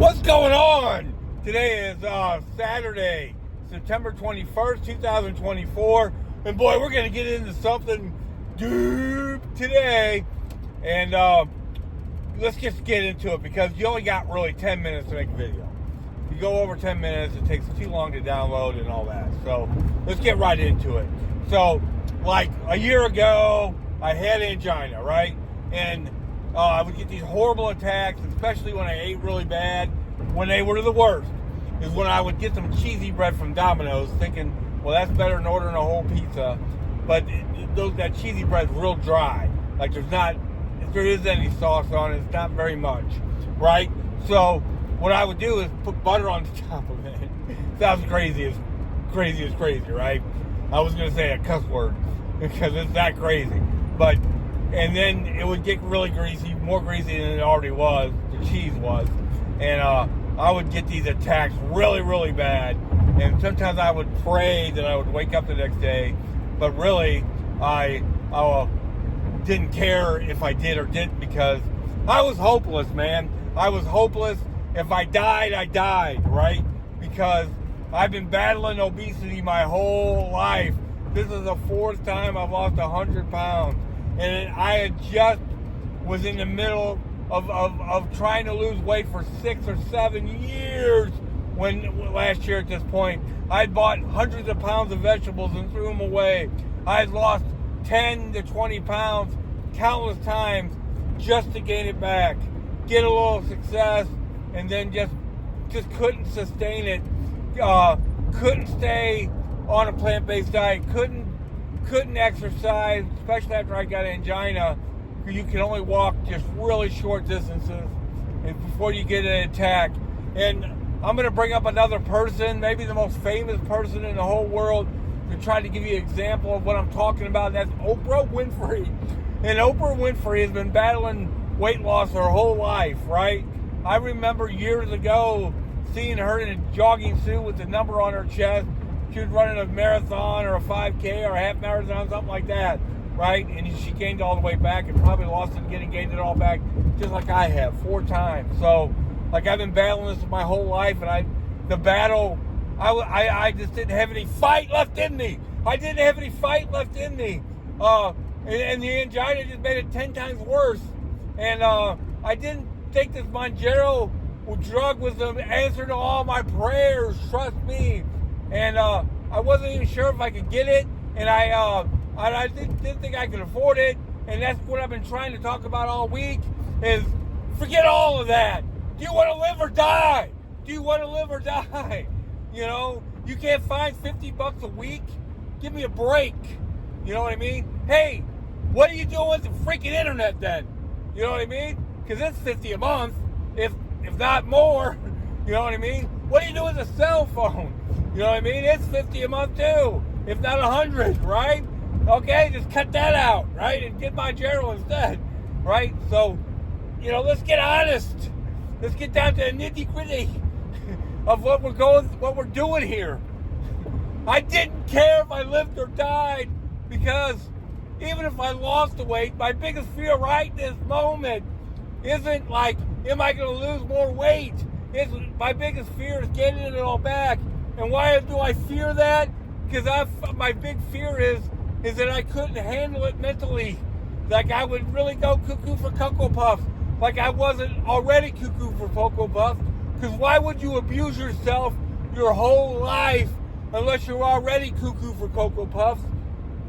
What's going on? Today is Saturday, September 21st, 2024. And boy, we're going to get into something deep today. And let's just get into it because you only got really 10 minutes to make a video. If you go over 10 minutes, it takes too long to download and all that. So let's get right into it. So, like a year ago, I had angina, right? And I would get these horrible attacks, especially when I ate really bad. When they were the worst is when I would get some cheesy bread from Domino's, thinking, well, that's better than ordering a whole pizza. But that cheesy bread's real dry. Like if there is any sauce on it, it's not very much, right? So what I would do is put butter on the top of it. Sounds crazy as crazy, right? I was going to say a cuss word because it's that crazy. And then it would get really greasy, more greasy than it already was, the cheese was. And I would get these attacks really, really bad. And sometimes I would pray that I would wake up the next day. But really, I didn't care if I did or didn't because I was hopeless, man. I was hopeless. If I died, I died, right? Because I've been battling obesity my whole life. This is the fourth time I've lost 100 pounds. And I had just was in the middle of trying to lose weight for 6 or 7 years when last year at this point. I'd bought hundreds of pounds of vegetables and threw them away. I had lost 10 to 20 pounds countless times just to gain it back. Get a little success and then just couldn't sustain it. Couldn't stay on a plant-based diet. Couldn't exercise, especially after I got angina. You can only walk just really short distances and before you get an attack. And I'm going to bring up another person, maybe the most famous person in the whole world, to try to give you an example of what I'm talking about. And that's Oprah Winfrey. And Oprah Winfrey has been battling weight loss her whole life, right? I remember years ago seeing her in a jogging suit with the number on her chest. She was running a marathon or a 5K or a half marathon, something like that, right? And she gained all the way back and probably lost it again and gained it all back, just like I have 4 times. So, like I've been battling this my whole life, and I just didn't have any fight left in me. I didn't have any fight left in me. And the angina just made it 10 times worse. And I didn't think this Mounjaro drug was the answer to all my prayers, trust me. And I wasn't even sure if I could get it, and I didn't think I could afford it. And that's what I've been trying to talk about all week is forget all of that. Do you want to live or die? Do you want to live or die? You know, you can't find $50 a week. Give me a break. You know what I mean? Hey, what are you doing with the freaking internet then? You know what I mean? Because it's $50 a month, if not more. You know what I mean? What do you do with a cell phone? You know what I mean? It's $50 a month too, if not 100, right? Okay, just cut that out, right? And get Mounjaro instead, right? So, you know, let's get honest. Let's get down to the nitty-gritty of what we're doing here. I didn't care if I lived or died because even if I lost the weight, my biggest fear right this moment isn't like, am I going to lose more weight? My biggest fear is getting it all back. And why do I fear that? Because my big fear is that I couldn't handle it mentally. Like I would really go cuckoo for Cocoa Puffs. Like I wasn't already cuckoo for Cocoa Puffs. Because why would you abuse yourself your whole life unless you're already cuckoo for Cocoa Puffs?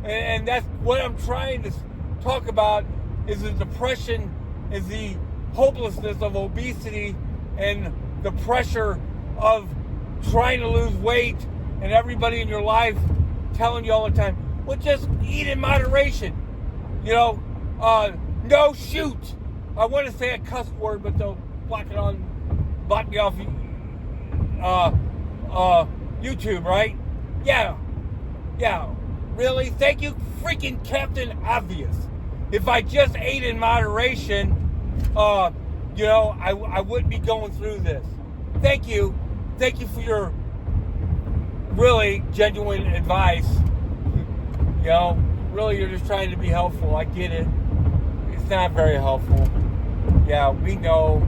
And that's what I'm trying to talk about is the depression, is the hopelessness of obesity and the pressure of trying to lose weight and everybody in your life telling you all the time, well, just eat in moderation. You know, no shoot. I want to say a cuss word, but they'll block me off YouTube, right? Yeah, really? Thank you, freaking Captain Obvious. If I just ate in moderation, you know, I wouldn't be going through this. Thank you for your really genuine advice. You know, really you're just trying to be helpful. I get it. It's not very helpful. Yeah, we know.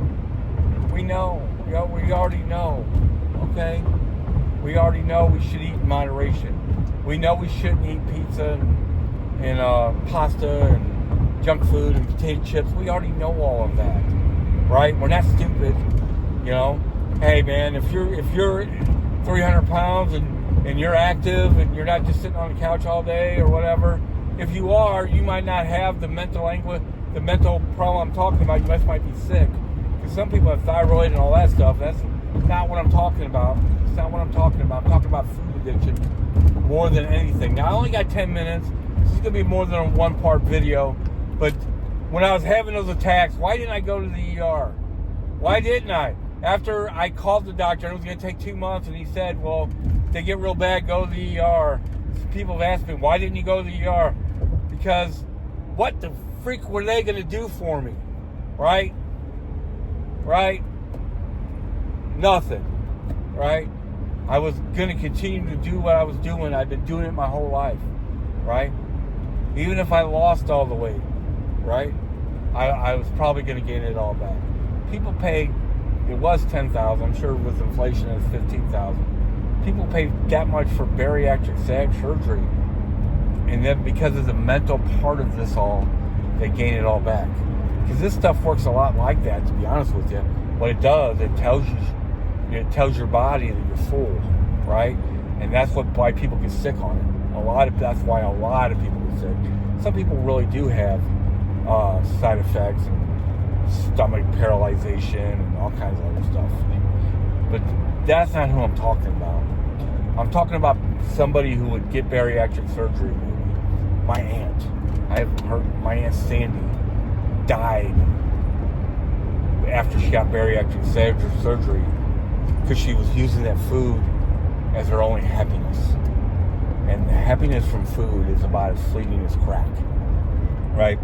You We already know, okay? We already know we should eat in moderation. We know we shouldn't eat pizza and pasta and junk food and potato chips. We already know all of that, right? We're not stupid, you know? Hey, man, if you're 300 pounds and you're active and you're not just sitting on the couch all day or whatever, if you are, you might not have the mental anguish, the mental problem I'm talking about. You might be sick. Because some people have thyroid and all that stuff. That's not what I'm talking about. It's not what I'm talking about. I'm talking about food addiction more than anything. Now, I only got 10 minutes. This is going to be more than a one-part video. But when I was having those attacks, why didn't I go to the ER? Why didn't I? After I called the doctor, it was going to take 2 months, and he said, well, if they get real bad, go to the ER. People have asked me, why didn't you go to the ER? Because what the freak were they going to do for me? Right? Nothing. Right? I was going to continue to do what I was doing. I've been doing it my whole life. Right? Even if I lost all the weight. Right? I was probably going to gain it all back. People pay, it was $10,000. I'm sure with inflation it's $15,000. People pay that much for bariatric surgery. And then because of the mental part of this all, they gain it all back. Because this stuff works a lot like that, to be honest with you. What it does, it tells your body that you're full, right? And that's why people get sick on it. That's why a lot of people get sick. Some people really do have side effects and stomach paralyzation and all kinds of other stuff. But that's not who I'm talking about. I'm talking about somebody who would get bariatric surgery. My aunt. I've heard my Aunt Sandy died after she got bariatric surgery because she was using that food as her only happiness. And the happiness from food is about as fleeting as crack. Right?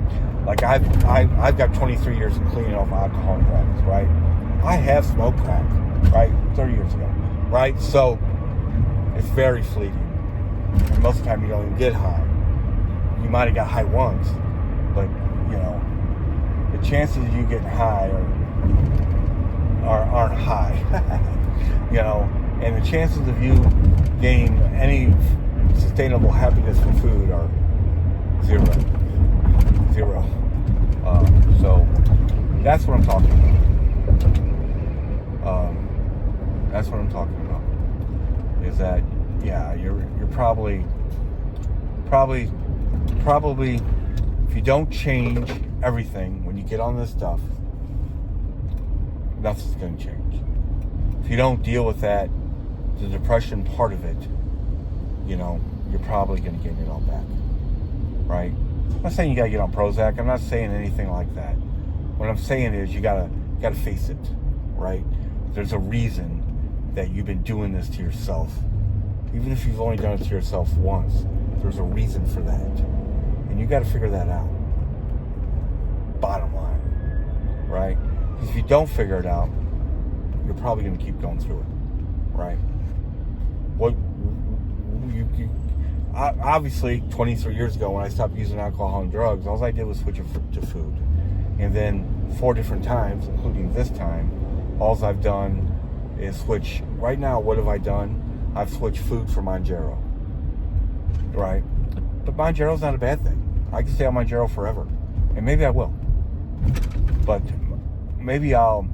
Like I've got 23 years of cleaning off alcohol and drugs, right? I have smoked crack, right? 30 years ago, right? So it's very fleeting. And most of the time you don't even get high. You might have got high once, but you know, the chances of you getting high aren't high. You know, and the chances of you gaining any sustainable happiness from food are zero. So that's what I'm talking about. That's what I'm talking about. Is that, yeah, you're probably if you don't change everything when you get on this stuff, nothing's going to change. If you don't deal with that, the depression part of it, you know, you're probably going to get it all back, right? I'm not saying you got to get on Prozac. I'm not saying anything like that. What I'm saying is you gotta face it, right? There's a reason that you've been doing this to yourself. Even if you've only done it to yourself once, there's a reason for that. And you got to figure that out. Bottom line, right? Because if you don't figure it out, you're probably going to keep going through it, right? What you obviously 23 years ago when I stopped using alcohol and drugs, all I did was switch it to food. And then 4 different times, including this time, all I've done is switch. Right now, what have I done? I've switched food for Mounjaro, right? But Mounjaro's not a bad thing. I can stay on Mounjaro forever, and maybe I will. But maybe I'll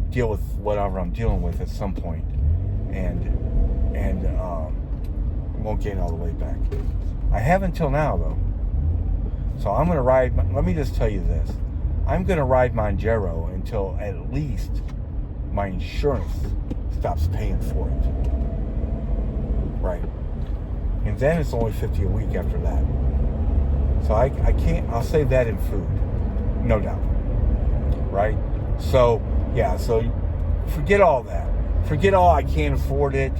deal with whatever I'm dealing with at some point, and won't gain all the weight back. I have until now, though. So I'm going to ride. Let me just tell you this: I'm going to ride Mounjaro until at least my insurance stops paying for it. Right. And then it's only $50 a week after that. So I can't, I'll save that in food. No doubt. Right? So, yeah, so forget all that. Forget all I can't afford it.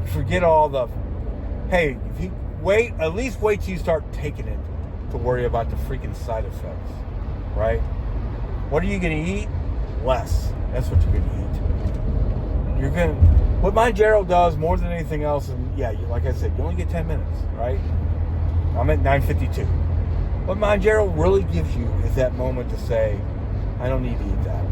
Forget all the, hey, if you wait, at least wait till you start taking it to worry about the freaking side effects. Right? What are you going to eat? Less. That's what you're going to eat. You're going to, what Mounjaro does more than anything else, and yeah, like I said, you only get 10 minutes, right? I'm at 9:52. What Mounjaro really gives you is that moment to say, I don't need to eat that.